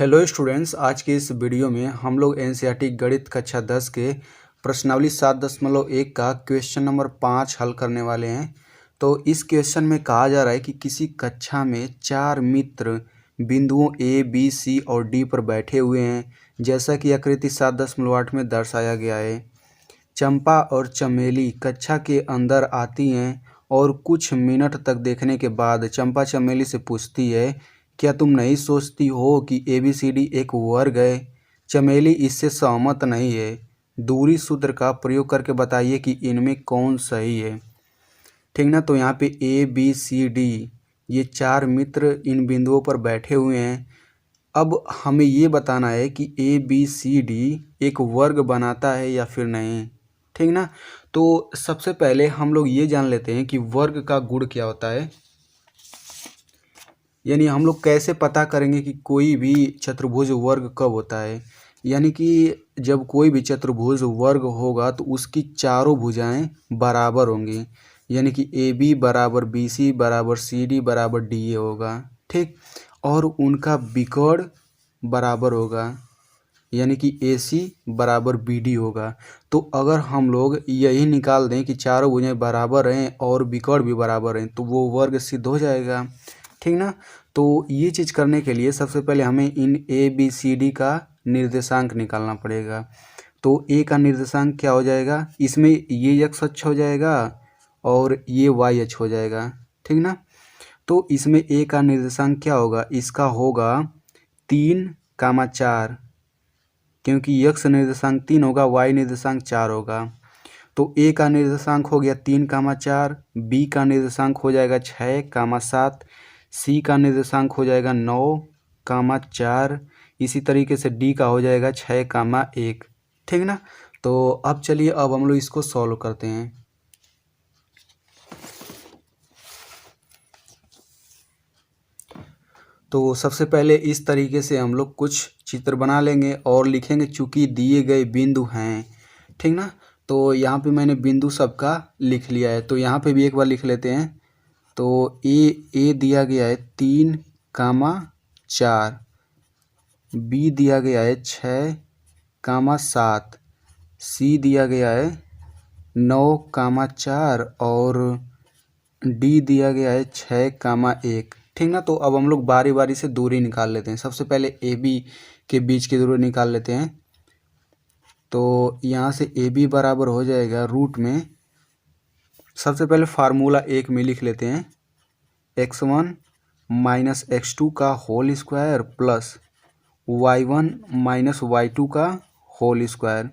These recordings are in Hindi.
हेलो स्टूडेंट्स, आज के इस वीडियो में हम लोग एनसीईआरटी गणित कक्षा 10 के प्रश्नावली 7.1 का क्वेश्चन नंबर 5 हल करने वाले हैं। तो इस क्वेश्चन में कहा जा रहा है कि किसी कक्षा में 4 मित्र बिंदुओं ए, बी, सी और डी पर बैठे हुए हैं, जैसा कि आकृति 7.8 में दर्शाया गया है। चंपा और चमेली कक्षा के अंदर आती हैं और कुछ मिनट तक देखने के बाद चंपा चमेली से पूछती है, क्या तुम नहीं सोचती हो कि ABCD एक वर्ग है? चमेली इससे सहमत नहीं है। दूरी सूत्र का प्रयोग करके बताइए कि इनमें कौन सही है। ठीक ना। तो यहाँ पे ABCD ये 4 मित्र इन बिंदुओं पर बैठे हुए हैं। अब हमें ये बताना है कि ABCD एक वर्ग बनाता है या फिर नहीं। ठीक ना। तो सबसे पहले हम लोग ये जान लेते हैं कि वर्ग का गुण क्या होता है, यानी हम लोग कैसे पता करेंगे कि कोई भी चतुर्भुज वर्ग कब होता है। यानी कि जब कोई भी चतुर्भुज वर्ग होगा तो उसकी चारों भुजाएं बराबर होंगी, यानी कि AB बराबर BC बराबर CD बराबर DA होगा। ठीक। और उनका विकर्ण बराबर होगा, यानी कि AC बराबर BD होगा। तो अगर हम लोग यही निकाल दें कि चारों भुजाएं बराबर हैं और विकर्ण भी बराबर हैं तो वो वर्ग सिद्ध हो जाएगा। ठीक ना। तो ये चीज़ करने के लिए सबसे पहले हमें इन ABCD का निर्देशांक निकालना पड़ेगा। तो A का निर्देशांक क्या हो जाएगा, इसमें ये x अक्ष हो जाएगा और ये y अक्ष हो जाएगा। ठीक ना। तो इसमें A का निर्देशांक क्या होगा, इसका होगा 3,4, क्योंकि x निर्देशांक 3 होगा, y निर्देशांक 4 होगा। तो A का निर्देशांक हो गया 3,4, B का निर्देशांक हो जाएगा 6,7, C का निर्देशांक हो जाएगा 9,4, इसी तरीके से D का हो जाएगा 6,1। ठीक ना। तो अब चलिए अब हम लोग इसको सॉल्व करते हैं। तो सबसे पहले इस तरीके से हम लोग कुछ चित्र बना लेंगे और लिखेंगे चूंकि दिए गए बिंदु हैं। ठीक ना। तो यहाँ पे मैंने बिंदु सबका लिख लिया है, तो यहाँ पे भी एक बार लिख लेते हैं। तो ए दिया गया है 3,4, बी दिया गया है 6,7, सी दिया गया है 9,4 और डी दिया गया है 6,1। ठीक ना। तो अब हम लोग बारी बारी से दूरी निकाल लेते हैं। सबसे पहले AB के बीच की दूरी निकाल लेते हैं। तो यहाँ से AB बराबर हो जाएगा रूट में, सबसे पहले फार्मूला 1 में लिख लेते हैं, x1 माइनस x2 का whole square plus y1 minus y2 का होल स्क्वायर।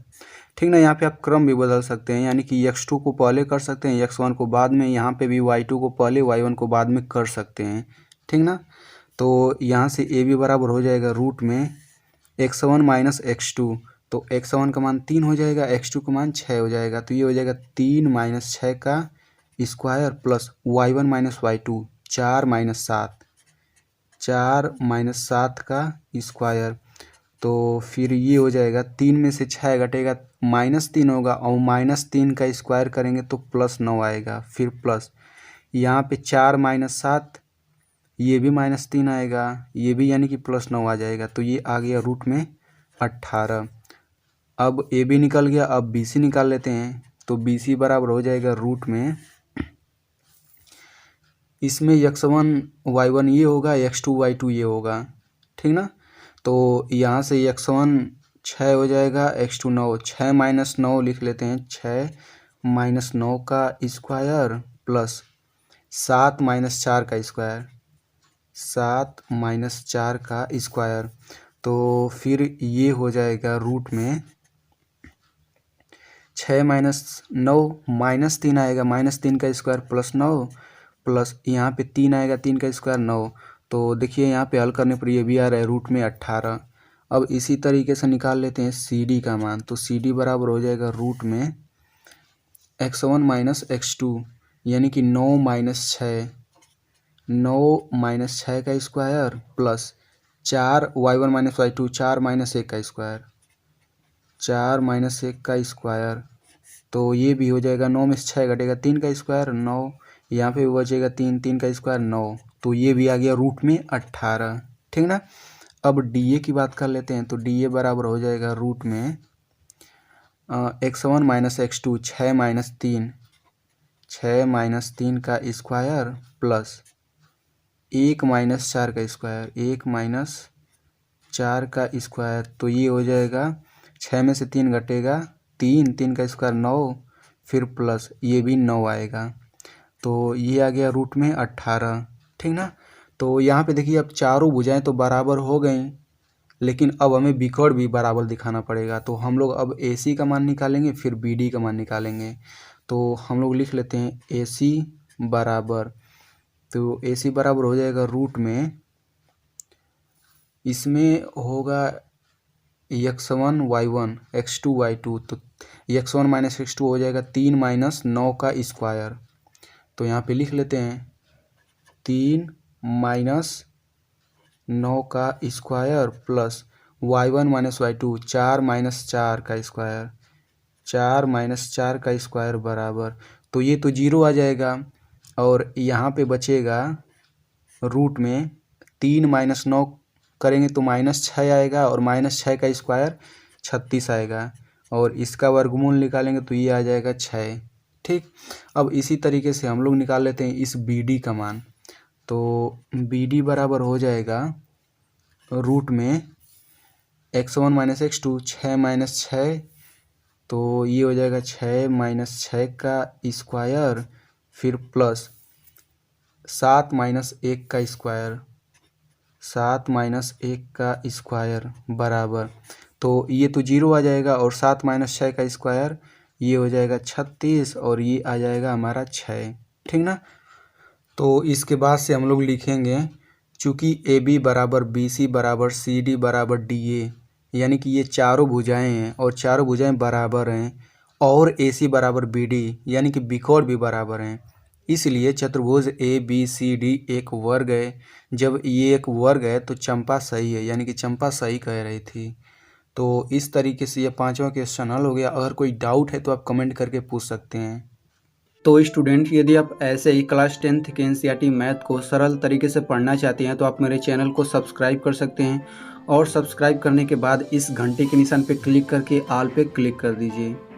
ठीक ना। यहाँ पे आप क्रम भी बदल सकते हैं, यानी कि x2 को पहले कर सकते हैं, x1 को बाद में, यहाँ पे भी y2 को पहले y1 को बाद में कर सकते हैं। ठीक ना। तो यहाँ से AB बराबर हो जाएगा रूट में x1 माइनस x2, तो x1 का मान 3 हो जाएगा, x2 का मान 6 हो जाएगा। तो ये हो जाएगा 3 माइनस 6 का square plus y1 minus y2 4 minus 7, 4 minus 7 का स्क्वायर। तो फिर ये हो जाएगा 3 में से 6 घटेगा -3 होगा और -3 का स्क्वायर करेंगे तो +9 आएगा। फिर प्लस यहाँ पे 4 माइनस 7, ये भी -3 आएगा, ये भी यानी कि +9 आ जाएगा। तो ये आ गया रूट में 18। अब AB निकल गया, अब BC निकाल लेते हैं। तो BC बराबर हो जाएगा रूट में, इसमें x1 y1 ये होगा, x2 y2 ये होगा। ठीक ना। तो यहाँ से x1 6 हो जाएगा, x2 9, 6 माइनस 9 लिख लेते हैं, 6 माइनस 9 का स्क्वायर प्लस 7 माइनस 4 का स्क्वायर, 7 माइनस 4 का स्क्वायर। तो फिर ये हो जाएगा रूट में 6 माइनस 9 -3 आएगा, -3 का स्क्वायर प्लस 9 प्लस यहाँ पे 3 आएगा, 3 का स्क्वायर 9। तो देखिए यहाँ पे हल करने पर ये भी आ रहा है रूट में 18। अब इसी तरीके से निकाल लेते हैं CD का मान। तो CD बराबर हो जाएगा रूट में x1 माइनस x2, यानी कि 9 माइनस 6, 9 माइनस 6 का square plus 4 y1 minus y2, 4 minus 1 का स्क्वायर, 4 माइनस 1 का स्क्वायर। तो ये भी हो जाएगा, 9 में से 6 घटेगा, 3 का स्क्वायर 9, यहाँ पे भी बचेगा 3, 3 का स्क्वायर 9। तो ये भी आ गया रूट में 18। ठीक ना। अब डी ए की बात कर लेते हैं। तो डी ए बराबर हो जाएगा रूट में x1 माइनस x2 6 माइनस 3 का स्क्वायर प्लस 1 माइनस 4 का स्क्वायर 1 माइनस 4 का स्क्वायर। तो ये हो जाएगा 6 में से 3 घटेगा 3 का स्क्वायर 9 फिर प्लस ये भी 9 आएगा। तो ये आ गया रूट में 18। ठीक ना। तो यहाँ पे देखिए अब चारों भुजाएं तो बराबर हो गई, लेकिन अब हमें बिकॉर्ड भी बराबर दिखाना पड़ेगा। तो हम लोग अब AC का मान निकालेंगे फिर BD का मान निकालेंगे। तो हम लोग लिख लेते हैं AC बराबर, तो AC बराबर हो जाएगा रूट में, इसमें होगा x1 y1 x2 y2। तो x1 माइनस x2 हो जाएगा 3 माइनस 9 का स्क्वायर। तो यहाँ पे लिख लेते हैं 3 माइनस 9 का square plus y1 minus y2 4 minus 4 का स्क्वायर 4 माइनस 4 का स्क्वायर बराबर। तो ये तो 0 आ जाएगा और यहाँ पे बचेगा रूट में 3 माइनस 9 करेंगे तो माइनस 6 आएगा और माइनस 6 का स्क्वायर 36 आएगा और इसका वर्गमूल निकालेंगे तो ये आ जाएगा 6। ठीक। अब इसी तरीके से हम लोग निकाल लेते हैं इस BD का मान। तो BD बराबर हो जाएगा रूट में x1 माइनस x2 6 माइनस 6, तो ये हो जाएगा 6 माइनस 6 का स्क्वायर फिर प्लस 7 माइनस 1 का स्क्वायर 7 माइनस 1 का स्क्वायर बराबर। तो ये तो 0 आ जाएगा और 7 माइनस 6 का स्क्वायर ये हो जाएगा 36 और ये आ जाएगा हमारा 6। ठीक ना। तो इसके बाद से हम लोग लिखेंगे चूँकि AB बराबर BC बराबर CD बराबर DA, यानी कि ये चारों भुजाएं हैं और चारों भुजाएं बराबर हैं और AC बराबर BD यानी कि बिकॉर्ड भी बराबर हैं, इसलिए चतुर्भुज ABCD एक वर्ग है। जब ये एक वर्ग है तो चंपा सही है, यानी कि चंपा सही कह रही थी। तो इस तरीके से ये 5वां क्वेश्चन हल हो गया। अगर कोई डाउट है तो आप कमेंट करके पूछ सकते हैं। तो स्टूडेंट यदि आप ऐसे ही क्लास 10th के NCERT मैथ को सरल तरीके से पढ़ना चाहते हैं तो आप मेरे चैनल को सब्सक्राइब कर सकते हैं और सब्सक्राइब करने के बाद इस घंटे के निशान पे क्लिक करके ऑल पे क्लिक कर दीजिए।